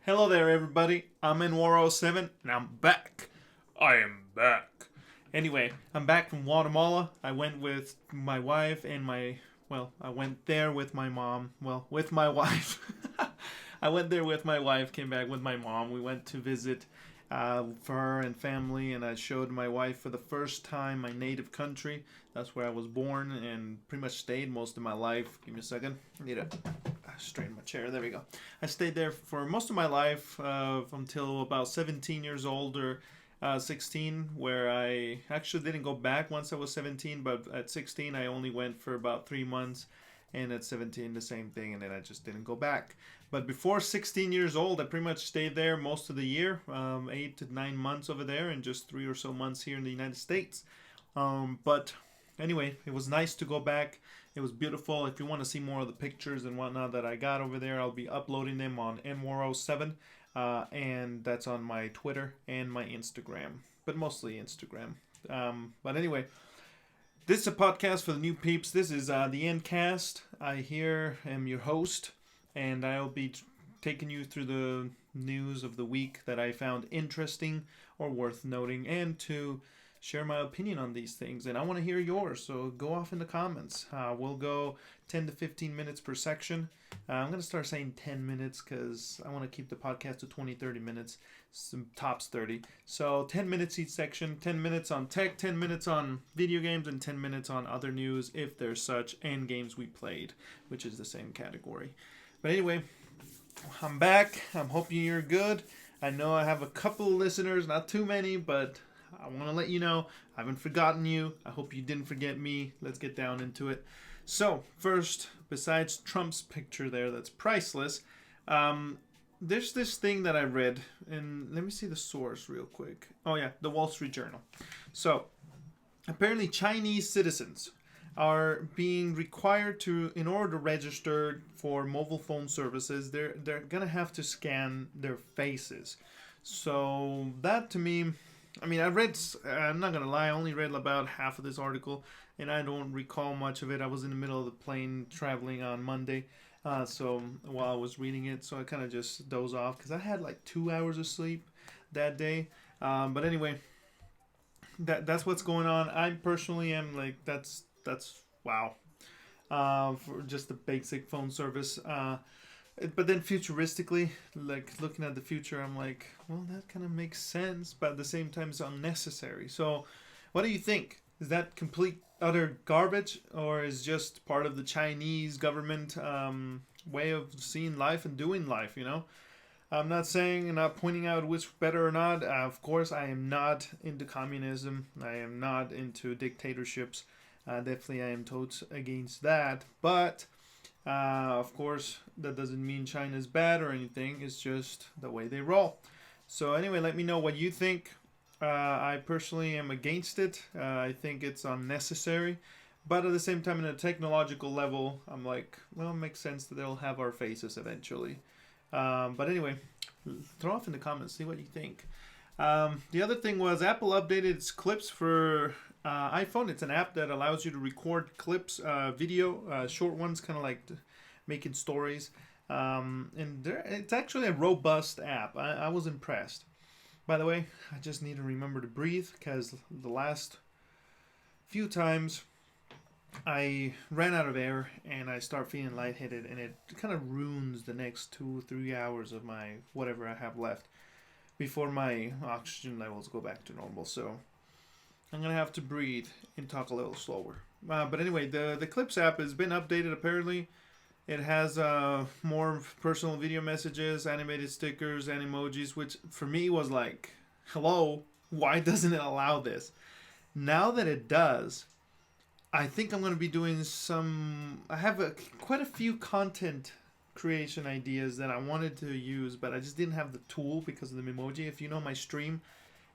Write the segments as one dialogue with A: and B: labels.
A: Hello there, everybody. I'm ENG7, and I'm back. I am back. Anyway, I'm back from Guatemala. I went with my wife and I went there with my mom. Well, with my wife. I went there with my wife, came back with my mom. We went to visit for her and family, and I showed my wife for the first time my native country. That's where I was born and pretty much stayed most of my life. Give me a second. I need to straighten my chair. There we go. I stayed there for most of my life until about 17 years old or 16, where I actually didn't go back once I was 17, but at 16 I only went for about 3 months, and at 17 the same thing, and then I just didn't go back. But before 16 years old, I pretty much stayed there most of the year, 8 to 9 months over there, and just 3 or so months here in the United States. But anyway, it was nice to go back. It was beautiful. If you want to see more of the pictures and whatnot that I got over there, I'll be uploading them on ENG7, and that's on my Twitter and my Instagram, but mostly Instagram. But anyway, this is a podcast for the new peeps. This is the ENDCAST. I here am your host, and I'll be taking you through the news of the week that I found interesting or worth noting, and to share my opinion on these things. And I want to hear yours, so go off in the comments. We'll go 10 to 15 minutes per section. I'm going to start saying 10 minutes because I want to keep the podcast to 20, 30 minutes, some tops 30. So 10 minutes each section, 10 minutes on tech, 10 minutes on video games, and 10 minutes on other news, if there's such, and games we played, which is the same category. But anyway, I'm back. I'm hoping you're good. I know I have a couple listeners, not too many, but I want to let you know I haven't forgotten you. I hope you didn't forget me. Let's get down into it. So, first, besides Trump's picture there that's priceless, there's this thing that I read, and let me see the source real quick. Oh yeah, the Wall Street Journal. So, apparently Chinese citizens are being required to, in order to register for mobile phone services, they're gonna have to scan their faces. So that to me, I mean, I'm not gonna lie, I only read about half of this article, and I don't recall much of it. I was in the middle of the plane traveling on Monday, so while I was reading it, so I kind of just dozed off because I had like 2 hours of sleep that day. But anyway, that's what's going on. I personally am like, that's wow, for just the basic phone service. But then futuristically, like looking at the future, I'm like, well, that kind of makes sense, but at the same time, it's unnecessary. So, what do you think? Is that complete utter garbage, or is just part of the Chinese government way of seeing life and doing life? You know, I'm not saying and not pointing out which better or not. Of course, I am not into communism. I am not into dictatorships. Definitely, I am totes against that. But of course, that doesn't mean China's bad or anything. It's just the way they roll. So anyway, let me know what you think. I personally am against it. I think it's unnecessary. But at the same time, in a technological level, I'm like, well, it makes sense that they'll have our faces eventually. But anyway, throw off in the comments, see what you think. The other thing was Apple updated its clips for iPhone. It's an app that allows you to record clips, video, short ones, kind of like making stories. And it's actually a robust app. I was impressed. By the way, I just need to remember to breathe because the last few times I ran out of air and I start feeling lightheaded, and it kind of ruins the next 2 or 3 hours of my whatever I have left before my oxygen levels go back to normal. So I'm going to have to breathe and talk a little slower. But anyway, the Clips app has been updated apparently. It has more personal video messages, animated stickers, and emojis, which for me was like, hello, why doesn't it allow this? Now that it does, I think I'm going to be doing I have quite a few content creation ideas that I wanted to use, but I just didn't have the tool because of the Memoji. If you know my stream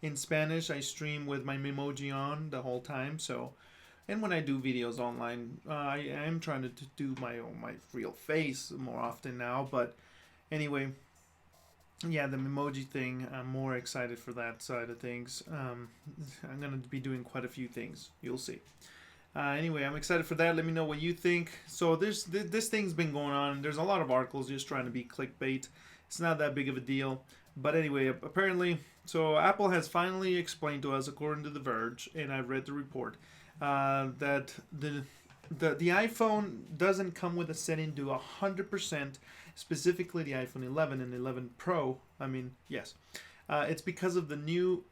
A: in Spanish, I stream with my Memoji on the whole time. So, and when I do videos online, I am trying to do my real face more often now. But anyway, yeah, the Memoji thing, I'm more excited for that side of things. I'm going to be doing quite a few things. You'll see. Anyway, I'm excited for that. Let me know what you think. So this thing's been going on. There's a lot of articles just trying to be clickbait. It's not that big of a deal. But anyway, apparently, so Apple has finally explained to us, according to The Verge, and I've read the report, that the iPhone doesn't come with a setting to 100%, specifically the iPhone 11 and 11 Pro. I mean, yes. It's because of the new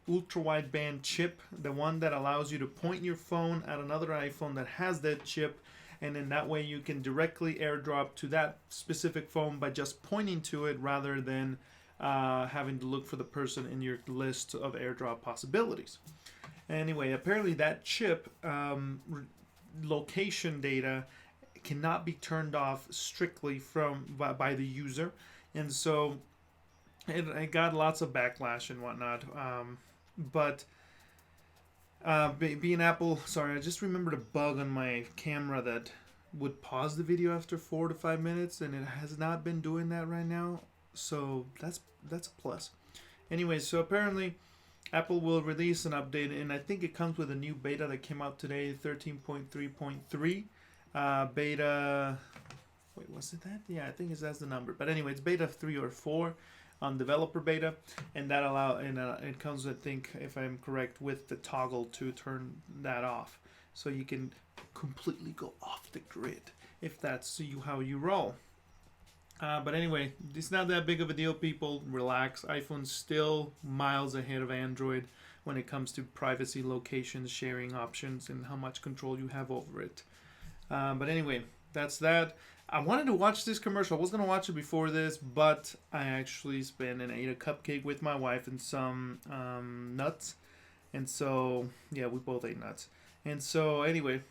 A: ultra wideband chip, the one that allows you to point your phone at another iPhone that has that chip, and then that way you can directly airdrop to that specific phone by just pointing to it rather than having to look for the person in your list of airdrop possibilities. Anyway, apparently that chip location data cannot be turned off strictly by the user, and so it got lots of backlash and whatnot. But being Apple, sorry, I just remembered a bug on my camera that would pause the video after 4 to 5 minutes, and it has not been doing that right now. So that's a plus. Anyway, so apparently Apple will release an update, and I think it comes with a new beta that came out today, 13.3.3. Beta. Wait, was it that? Yeah, I think that's the number. But anyway, it's beta 3 or 4 on developer beta, and that it comes, I think, if I'm correct, with the toggle to turn that off, so you can completely go off the grid if that's how you roll. But anyway, it's not that big of a deal, people. Relax. iPhone's still miles ahead of Android when it comes to privacy, location, sharing options, and how much control you have over it. But anyway, that's that. I wanted to watch this commercial. I was going to watch it before this, but I actually spent and ate a cupcake with my wife and some nuts. And so, yeah, we both ate nuts. And so, anyway,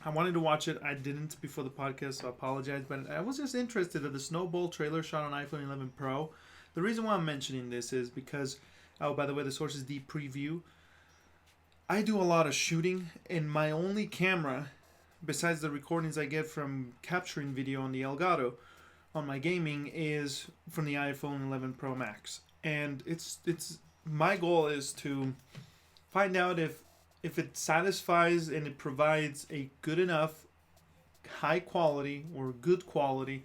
A: I wanted to watch it. I didn't before the podcast, so I apologize. But I was just interested in the Snowball trailer shot on iPhone 11 Pro. The reason why I'm mentioning this is because, oh, by the way, the source is Deep Preview. I do a lot of shooting, and my only camera, besides the recordings I get from capturing video on the Elgato on my gaming, is from the iPhone 11 Pro Max. And it's my goal is to find out if it satisfies and it provides a good enough high quality or good quality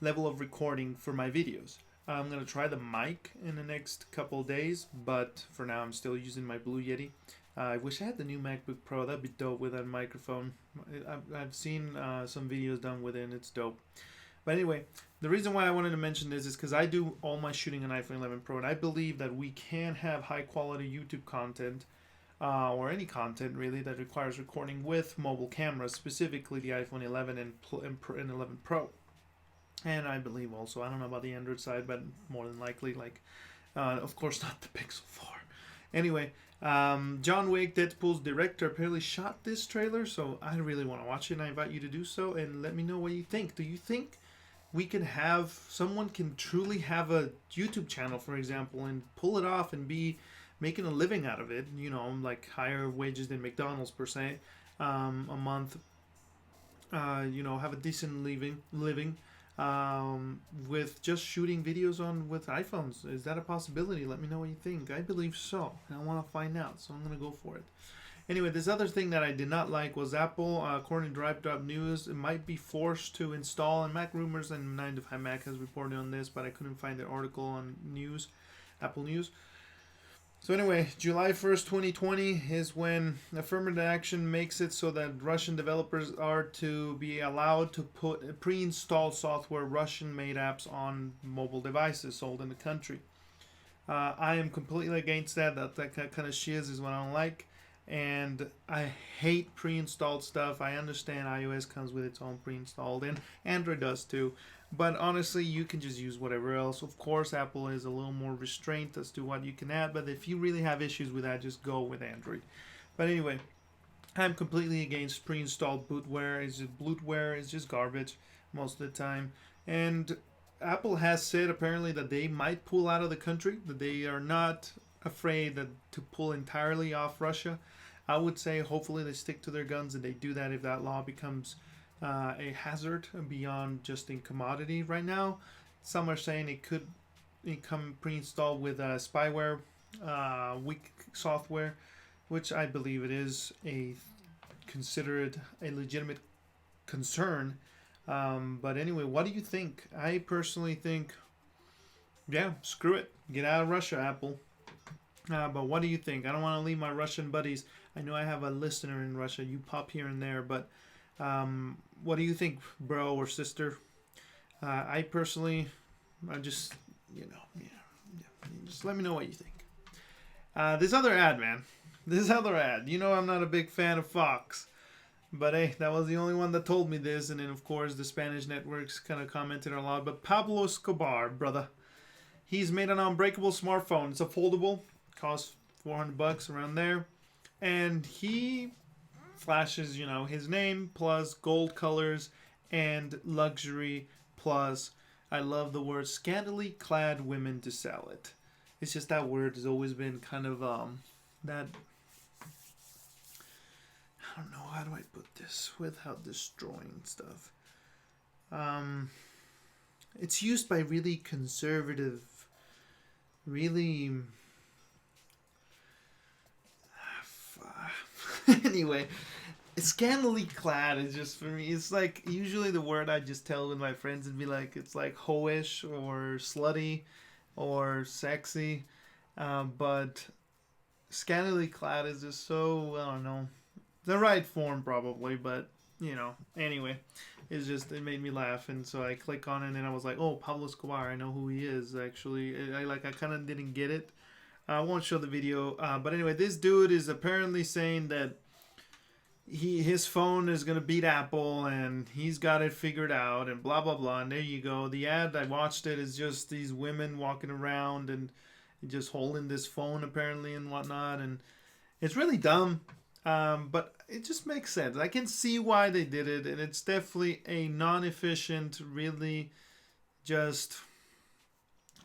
A: level of recording for my videos. I'm going to try the mic in the next couple of days, but for now I'm still using my Blue Yeti. I wish I had the new MacBook Pro. That'd be dope with that microphone. I've seen some videos done with it, and it's dope. But anyway, the reason why I wanted to mention this is because I do all my shooting on iPhone 11 Pro, and I believe that we can have high-quality YouTube content, or any content really, that requires recording with mobile cameras, specifically the iPhone 11 and 11 Pro. And I believe also, I don't know about the Android side, but more than likely, of course not the Pixel 4. Anyway, John Wick, Deadpool's director, apparently shot this trailer, so I really want to watch it, and I invite you to do so, and let me know what you think. Do you think we can have, someone can truly have a YouTube channel, for example, and pull it off and be making a living out of it, like higher wages than McDonald's per se, a month, have a decent living, with just shooting videos with iPhones? Is that a possibility? Let me know what you think. I believe so, and I want to find out, so I'm going to go for it. Anyway, this other thing that I did not like was Apple, according to Drive News, it might be forced to install, and Mac Rumors and 9 to 5 Mac has reported on this, but I couldn't find the article on Apple News. So anyway, July 1st, 2020 is when affirmative action makes it so that Russian developers are to be allowed to put pre-installed software, Russian-made apps on mobile devices sold in the country. I am completely against that. That kind of shiz is what I don't like. And I hate pre-installed stuff. I understand iOS comes with its own pre-installed, and Android does too. But honestly, you can just use whatever else. Of course, Apple is a little more restrained as to what you can add, but if you really have issues with that, just go with Android. But anyway, I'm completely against pre-installed bootware. Bloatware is just garbage most of the time. And Apple has said apparently that they might pull out of the country, that they are not afraid to pull entirely off Russia. I would say hopefully they stick to their guns and they do that if that law becomes a hazard beyond just in commodity. Right now, some are saying it could come pre-installed with spyware, weak software, which I believe it is a consider it a legitimate concern. But anyway, what do you think? I personally think, yeah, screw it. Get out of Russia, Apple. But what do you think? I don't want to leave my Russian buddies. I know I have a listener in Russia. You pop here and there, but what do you think, bro or sister? I personally, I just, just let me know what you think. This other ad, man. This other ad. You know I'm not a big fan of Fox. But hey, that was the only one that told me this. And then, of course, the Spanish networks kind of commented a lot. But Pablo Escobar, brother. He's made an unbreakable smartphone. It's a foldable. Costs $400 around there. And he flashes, his name plus gold colors and luxury plus, I love the word, scantily clad women to sell it. It's just that word has always been kind of that... I don't know, how do I put this without destroying stuff? It's used by really conservative, really... Anyway, scantily clad is just, for me, it's like usually the word I just tell with my friends and be like, it's like hoish or slutty or sexy. But scantily clad is just so, I don't know, the right form probably, but anyway, it's just, it made me laugh, and so I click on it and I was like, oh, Pablo Escobar, I know who he is. Actually, I kind of didn't get it. I won't show the video, but anyway, this dude is apparently saying that his phone is gonna beat Apple and he's got it figured out and blah blah blah. And there you go. The ad, I watched it, is just these women walking around and just holding this phone apparently and whatnot, and it's really dumb. But it just makes sense. I can see why they did it, and it's definitely a non-efficient, really just,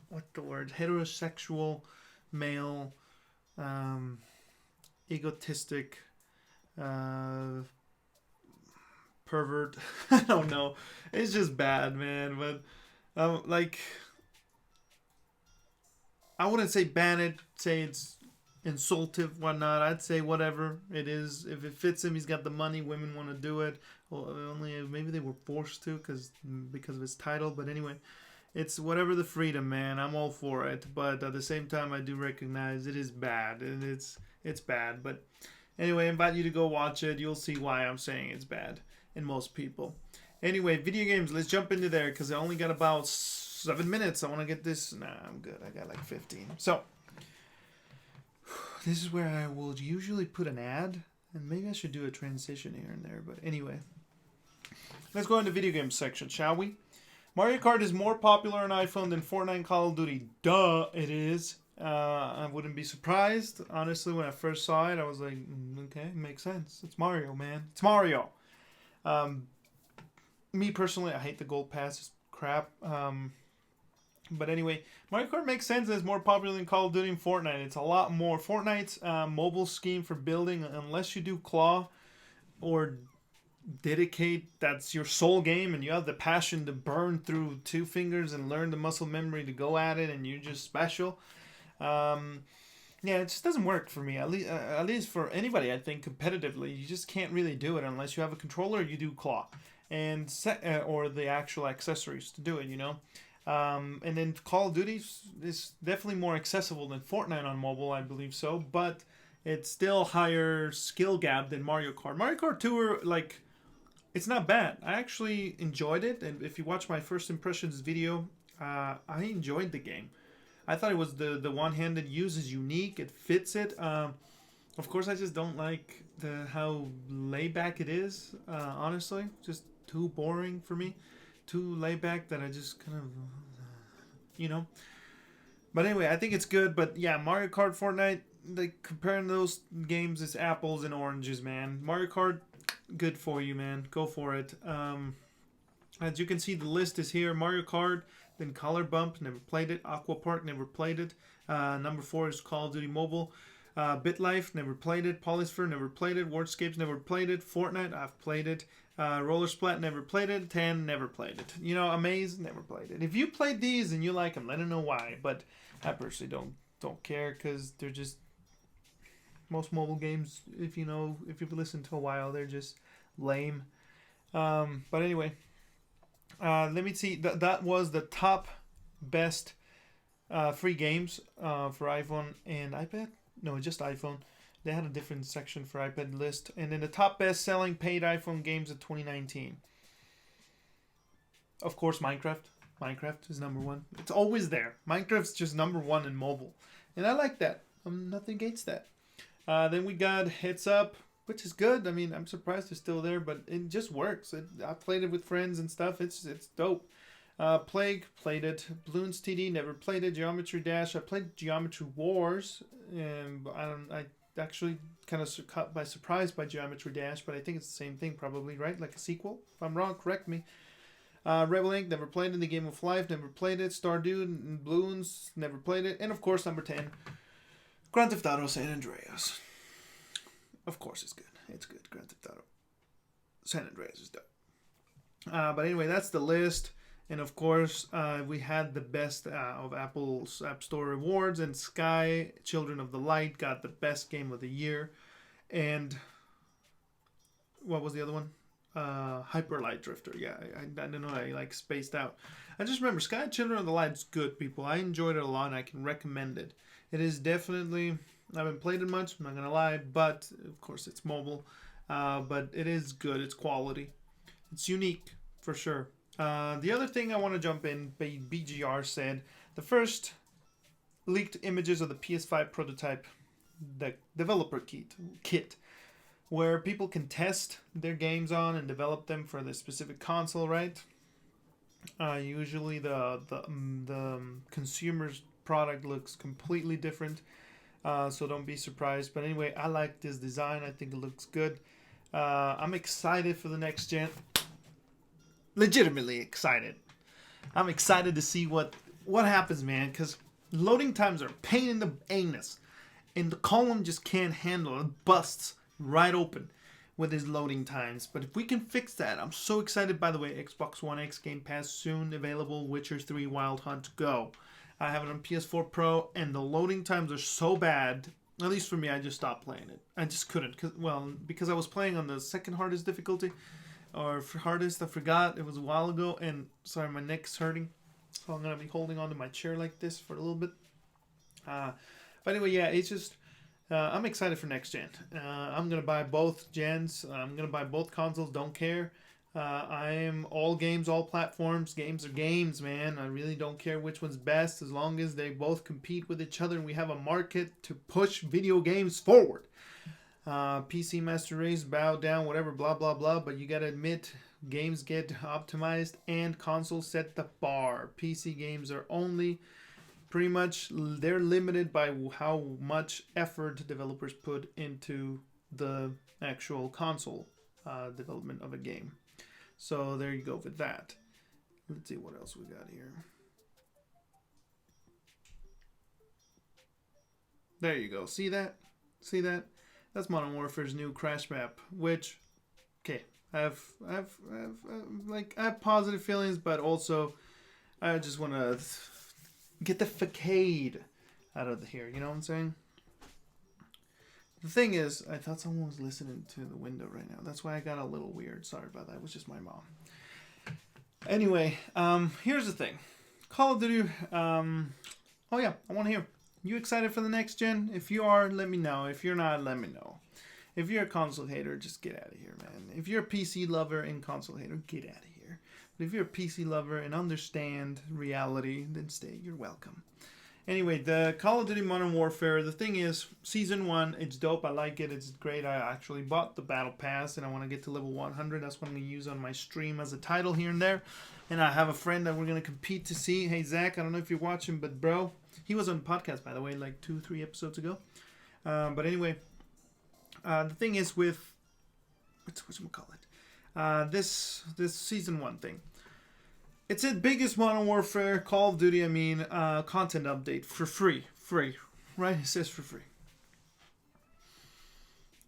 A: what's the word, heterosexual, male, egotistic, pervert. I don't know. It's just bad, man. But, I wouldn't say ban it, say it's insultive, whatnot. I'd say whatever it is. If it fits him, he's got the money. Women want to do it. Well, only maybe they were forced to because of his title. But anyway, it's whatever the freedom, man. I'm all for it. But at the same time, I do recognize it is bad, and it's bad. But anyway, I invite you to go watch it. You'll see why I'm saying it's bad in most people. Anyway, video games. Let's jump into there because I only got about 7 minutes. I want to get this. Nah, I'm good. I got like 15. So this is where I will usually put an ad, and maybe I should do a transition here and there, but anyway. Let's go into video games section, shall we? Mario Kart is more popular on iPhone than Fortnite and Call of Duty. Duh, it is. I wouldn't be surprised. Honestly, when I first saw it, I was like, okay, makes sense. It's Mario, man. It's Mario. Me personally, I hate the Gold Pass. It's crap. But anyway, Mario Kart makes sense and it's more popular than Call of Duty and Fortnite. It's a lot more. Fortnite's mobile scheme for building, unless you do claw or dedicate, that's your sole game, and you have the passion to burn through 2 fingers and learn the muscle memory to go at it, and you're just special. Yeah, it just doesn't work for me. At least for anybody, I think competitively, you just can't really do it unless you have a controller. You do claw and or the actual accessories to do it. And then Call of Duty is definitely more accessible than Fortnite on mobile, I believe so, but it's still higher skill gap than Mario Kart. Mario Kart Tour, it's not bad. I actually enjoyed it, and if you watch my first impressions video, I enjoyed the game. I thought it was the one-handed use is unique. It fits it. Of course, I just don't like how laid back it is. Honestly, just too boring for me. Too laid back that I just kind of, But anyway, I think it's good. But yeah, Mario Kart, Fortnite, comparing those games, it's apples and oranges, man. Mario Kart, good for you, man. Go for it. As you can see, the list is here. Mario Kart, then Color Bump, never played it. Aqua Park, never played it. Number 4 is Call of Duty Mobile. BitLife, never played it. Polysphere, never played it. Wordscapes, never played it. Fortnite, I've played it. Roller Splat, never played it. 10, never played it. Amaze, never played it. If you played these and you like them, let me know why. But I personally don't care because they're just... Most mobile games, if you've listened to a while, they're just lame. But anyway, let me see. That was the top best free games for iPhone and iPad. No, just iPhone. They had a different section for iPad list. And then the top best-selling paid iPhone games of 2019. Of course, Minecraft. Minecraft is number one. It's always there. Minecraft's just number one in mobile. And I like that. Nothing against that. Then we got Heads Up, which is good. I mean, I'm surprised it's still there, but it just works. I played it with friends and stuff. It's dope. Plague, played it. Bloons TD, never played it. Geometry Dash, I played Geometry Wars. And I actually kind of caught by surprise by Geometry Dash, but I think it's the same thing probably, right? Like a sequel. If I'm wrong, correct me. Rebel Inc., never played it. The Game of Life, never played it. Stardew and Bloons, never played it. And of course, number 10, Grand Theft Auto San Andreas. Of course it's good. It's good. Grand Theft Auto San Andreas is dope. But anyway, that's the list. And of course, we had the best of Apple's App Store rewards, and Sky, Children of the Light, got the best game of the year. And what was the other one? Hyper Light Drifter. Yeah, I don't know. I like spaced out. I just remember Sky, Children of the Light is good, people. I enjoyed it a lot, and I can recommend it. It is definitely, I haven't played it much, I'm not going to lie, but of course it's mobile. But it is good. It's quality. It's unique, for sure. The other thing I want to jump in, BGR said, the first leaked images of the PS5 prototype, the developer kit, where people can test their games on and develop them for the specific console, right? Usually the consumer's product looks completely different, so don't be surprised. But anyway, I like this design. I think it looks good. I'm excited for the next gen. Legitimately excited. I'm excited to see what happens, man, because loading times are a pain in the anus, and the column just can't handle it. It busts right open with his loading times. But if we can fix that, I'm so excited. By the way, Xbox One X Game Pass soon available. Witcher 3 Wild Hunt Go. I have it on PS4 Pro, and the loading times are so bad. At least for me, I just stopped playing it. I just couldn't, because I was playing on the second hardest difficulty. Or hardest, I forgot. It was a while ago, and sorry, my neck's hurting, so I'm gonna be holding onto my chair like this for a little bit. But anyway, yeah, it's just I'm excited for next gen. I'm gonna buy both gens. I'm gonna buy both consoles. Don't care. I am all games, all platforms. Games are games, man. I really don't care which one's best, as long as they both compete with each other and we have a market to push video games forward. PC Master Race, bow down, whatever, blah, blah, blah. But you gotta admit, games get optimized and consoles set the bar. PC games are only pretty much, they're limited by how much effort developers put into the actual console development of a game. So there you go with that. Let's see what else we got here. There you go. See that? See that? That's Modern Warfare's new crash map, which, okay, I have positive feelings, but also I just want to get the facade out of here. You know what I'm saying? The thing is, I thought someone was listening to the window right now. That's why I got a little weird. Sorry about that. It was just my mom. Anyway, here's the thing. Call of Duty. Oh yeah, I want to hear. You excited for the next gen? If you are, let me know. If you're not, let me know. If you're a console hater, just get out of here, man. If you're a PC lover and console hater, get out of here. But if you're a PC lover and understand reality, then stay. You're welcome. Anyway, the Call of Duty Modern Warfare, the thing is, Season 1, it's dope. I like it. It's great. I actually bought the Battle Pass, and I want to get to level 100. That's what I'm going to use on my stream as a title here and there. And I have a friend that we're going to compete to see. Hey, Zach, I don't know if you're watching, but bro, he was on the podcast, by the way, like 2-3 episodes ago. But anyway, the thing is with, this Season 1 thing. It's the biggest Modern Warfare, Call of Duty, content update for free. Free. Right? It says for free.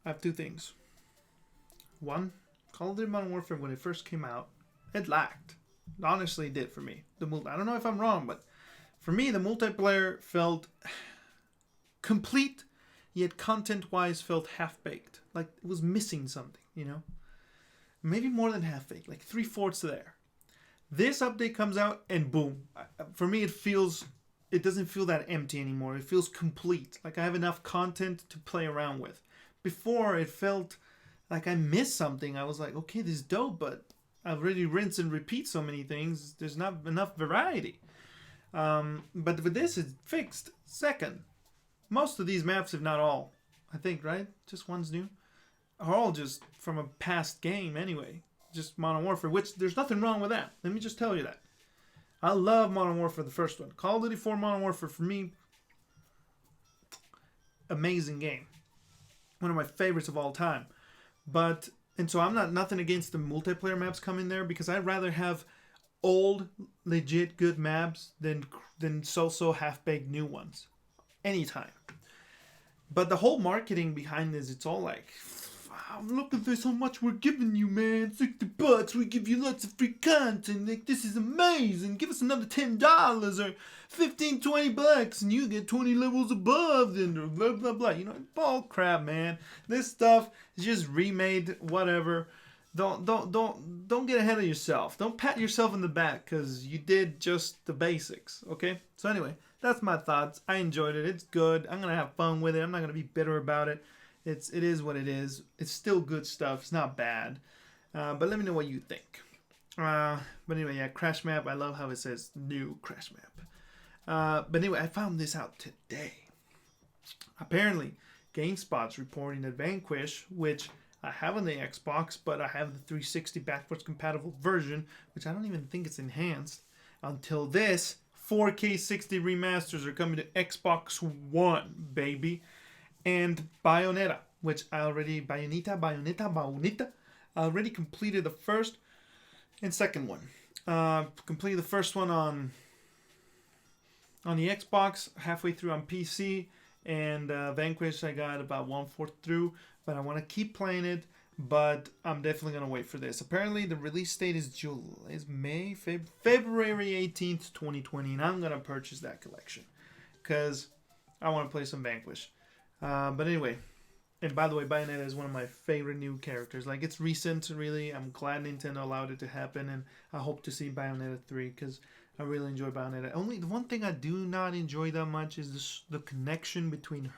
A: I have two things. One, Call of Duty Modern Warfare, when it first came out, it lacked. Honestly, it did for me. I don't know if I'm wrong, but for me, the multiplayer felt complete, yet content-wise felt half-baked. Like it was missing something, you know? Maybe more than half-baked, like 3/4 there. This update comes out and boom. For me, it doesn't feel that empty anymore. It feels complete. Like I have enough content to play around with. Before, it felt like I missed something. I was like, okay, this is dope, but I've already rinsed and repeat so many things. There's not enough variety. But with this, it's fixed. Second, most of these maps, if not all, I think, right? Just one's new. Are all just from a past game anyway. Just Modern Warfare, which there's nothing wrong with that. Let me just tell you that. I love Modern Warfare, the first one. Call of Duty 4 Modern Warfare, for me, amazing game. One of my favorites of all time. And so I'm nothing against the multiplayer maps coming there, because I'd rather have old, legit good maps than so half-baked new ones. Anytime. But the whole marketing behind this, it's all like, wow, look at this, how much we're giving you, man. $60, we give you lots of free content. Like, this is amazing. Give us another $10 or $15-20 and you get 20 levels above, and blah blah blah. You know, ball crap, man. This stuff is just remade, whatever. Don't get ahead of yourself. Don't pat yourself in the back because you did just the basics. Okay? So anyway, that's my thoughts. I enjoyed it. It's good. I'm gonna have fun with it. I'm not gonna be bitter about it. It is what it is. It's still good stuff. It's not bad. But let me know what you think. But anyway, yeah, Crash Map. I love how it says new Crash Map. But anyway, I found this out today. Apparently, GameSpot's reporting that Vanquish, which I have on the Xbox, but I have the 360 backwards compatible version, which I don't even think it's enhanced. Until this, 4K 60 remasters are coming to Xbox One, baby. And Bayonetta, which I already... Bayonetta. I already completed the first and second one. Completed the first one on the Xbox, halfway through on PC. And Vanquish, I got about 1/4 through. But I want to keep playing it. But I'm definitely going to wait for this. Apparently, the release date is February 18th, 2020. And I'm going to purchase that collection. Because I want to play some Vanquish. But anyway, and by the way, Bayonetta is one of my favorite new characters. Like, it's recent, really. I'm glad Nintendo allowed it to happen, and I hope to see Bayonetta 3, because I really enjoy Bayonetta. Only the one thing I do not enjoy that much is the connection between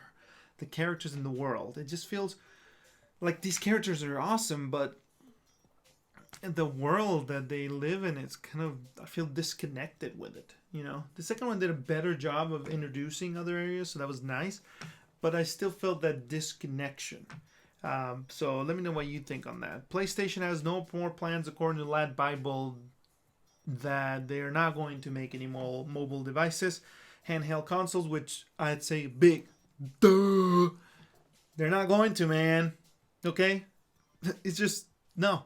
A: the characters in the world. It just feels like these characters are awesome, but the world that they live in, it's kind of, I feel disconnected with it, you know? The second one did a better job of introducing other areas, so that was nice. But I still felt that disconnection. So let me know what you think on that. PlayStation has no more plans, according to Lad Bible, that they are not going to make any more mobile devices, handheld consoles, which I'd say big duh. They're not going to, man. Okay? It's just, no.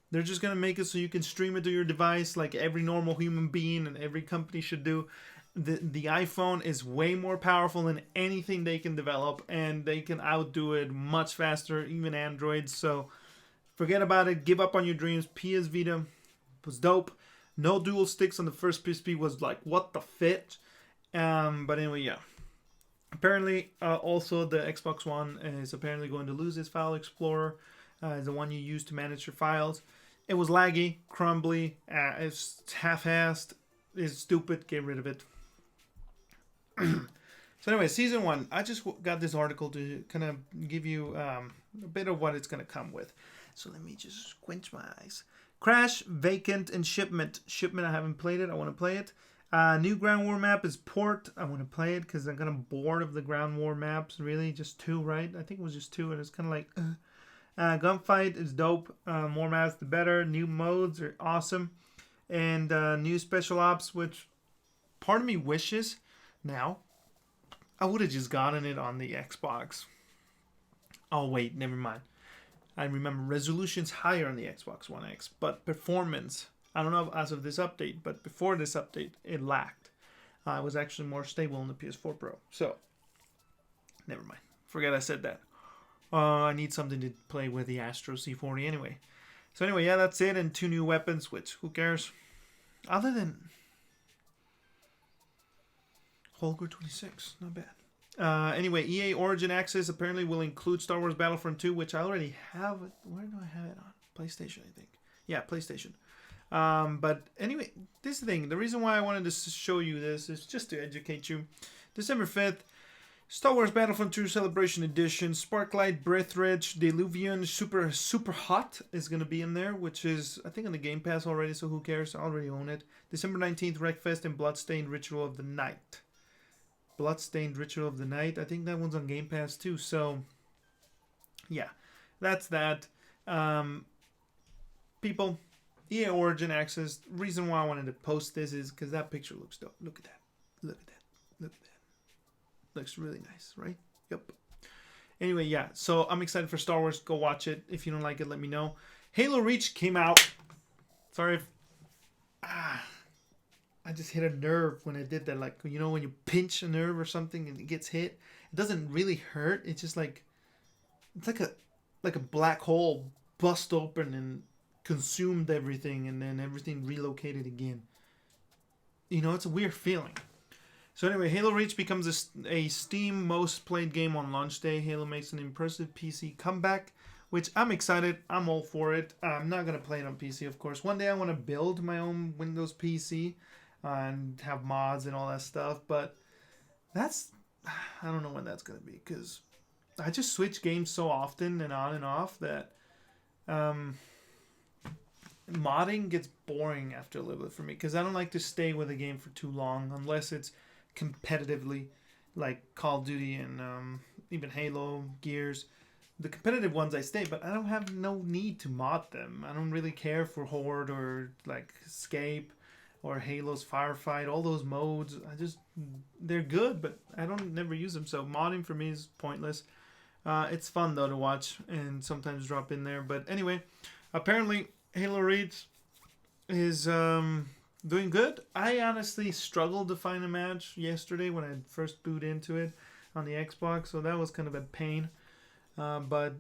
A: They're just going to make it so you can stream it to your device like every normal human being and every company should do. The iPhone is way more powerful than anything they can develop, and they can outdo it much faster, even Android. So forget about it. Give up on your dreams. PS Vita was dope. No dual sticks on the first PSP was like, what the fit? But anyway, yeah. Apparently, also the Xbox One is apparently going to lose its file explorer. It's the one you use to manage your files. It was laggy, crumbly, it's half-assed, it's stupid. Get rid of it. So anyway, Season 1, I just got this article to kind of give you a bit of what it's going to come with. So let me just squint my eyes. Crash, Vacant, and Shipment. Shipment, I haven't played it. I want to play it. New Ground War map is Port. I want to play it because I'm kind of bored of the Ground War maps. Really, just 2, right? I think it was just 2, and it's kind of like... Gunfight is dope. More maps, the better. New modes are awesome. And new Special Ops, which part of me wishes... Now, I would have just gotten it on the Xbox. Oh, wait, never mind. I remember resolution's higher on the Xbox One X, but performance, I don't know as of this update, but before this update, it lacked. It was actually more stable on the PS4 Pro. So, never mind. Forget I said that. I need something to play with the Astro C40 anyway. So anyway, yeah, that's it. And 2 new weapons, which, who cares? Other than... Holger 26, not bad. Anyway, EA Origin Access apparently will include Star Wars Battlefront 2, which I already have. Where do I have it on? PlayStation, I think. Yeah, PlayStation. But anyway, this thing, the reason why I wanted to show you this is just to educate you. December 5th, Star Wars Battlefront 2 Celebration Edition, Sparklight, Breathridge, Deluvian, Super Hot is going to be in there, which is, I think, on the Game Pass already, so who cares? I already own it. December 19th, Wreckfest and Bloodstained Ritual of the Night. Bloodstained Ritual of the Night, I think that one's on Game Pass too, so yeah, that's that. People, EA Origin Access, reason why I wanted to post this is because that picture looks dope. Look at that. Look at that. Look at that. Looks really nice, right? Yep. Anyway, yeah. So I'm excited for Star Wars. Go watch it. If you don't like it, let me know. Halo Reach came out. Sorry if... I just hit a nerve when I did that. Like, you know, when you pinch a nerve or something and it gets hit. It doesn't really hurt. It's just like... It's like a black hole bust open and consumed everything. And then everything relocated again. You know, it's a weird feeling. So anyway, Halo Reach becomes a Steam most played game on launch day. Halo makes an impressive PC comeback, which I'm excited. I'm all for it. I'm not going to play it on PC, of course. One day I want to build my own Windows PC and have mods and all that stuff. But I don't know when that's going to be because I just switch games so often and on and off that modding gets boring after a little bit for me because I don't like to stay with a game for too long unless it's competitively, like Call of Duty and even Halo, Gears. The competitive ones I stay, but I don't have no need to mod them. I don't really care for Horde or like Escape or Halo's Firefight. All those modes, they're good, but I don't never use them. So modding for me is pointless. It's fun though to watch and sometimes drop in there. But anyway, apparently Halo Reach is doing good. I honestly struggled to find a match yesterday when I first booted into it on the Xbox, so that was kind of a pain. But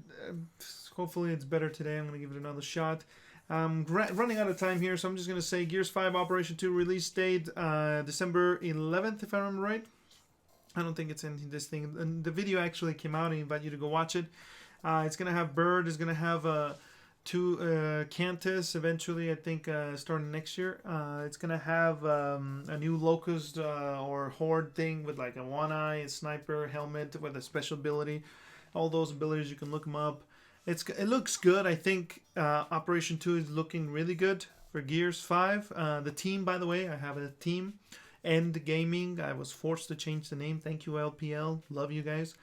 A: hopefully it's better today. I'm going to give it another shot. Running out of time here, so I'm just going to say Gears 5 Operation 2 release date December 11th, if I remember right. I don't think it's in this thing. And the video actually came out. I invite you to go watch it. It's going to have Bird. It's going to have... Cantus eventually, I think, starting next year. It's gonna have a new Locust or Horde thing with like a one-eye, a sniper helmet with a special ability. All those abilities, you can look them up. It looks good. I think Operation 2 is looking really good for Gears 5. The team, by the way, I have a team. ENG Gaming. I was forced to change the name. Thank you, LPL. Love you guys.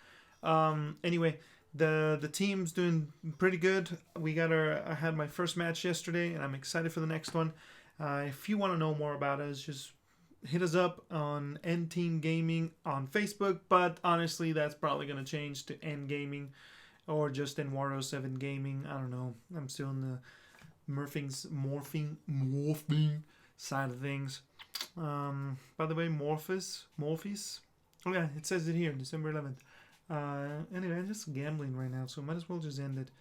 A: Anyway. The team's doing pretty good. I had my first match yesterday, and I'm excited for the next one. If you want to know more about us, just hit us up on ENG Team Gaming on Facebook. But honestly, that's probably going to change to ENG Gaming or just ENG 7 Gaming. I don't know. I'm still in the morphing side of things. By the way, Morphis. Oh yeah, it says it here, December 11th. Anyway, I'm just gambling right now, so might as well just end it.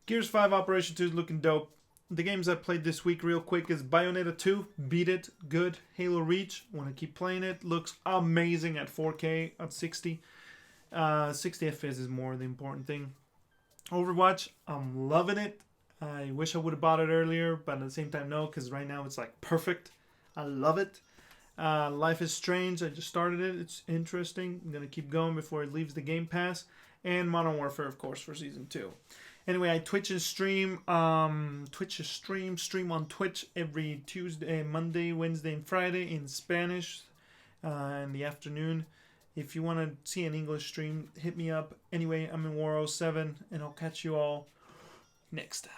A: Gears 5 Operation 2 is looking dope. The games I played this week real quick is Bayonetta 2, beat it, good. Halo Reach, want to keep playing it, looks amazing at 4K, at 60. 60 FPS is more the important thing. Overwatch, I'm loving it. I wish I would have bought it earlier, but at the same time, no, because right now it's like perfect. I love it. Life is Strange, I just started it. It's interesting. I'm going to keep going before it leaves the Game Pass. And Modern Warfare, of course, for Season 2. Anyway, I Twitch and stream. Stream on Twitch every Tuesday, Monday, Wednesday, and Friday in Spanish in the afternoon. If you want to see an English stream, hit me up. Anyway, I'm in War 07, and I'll catch you all next time.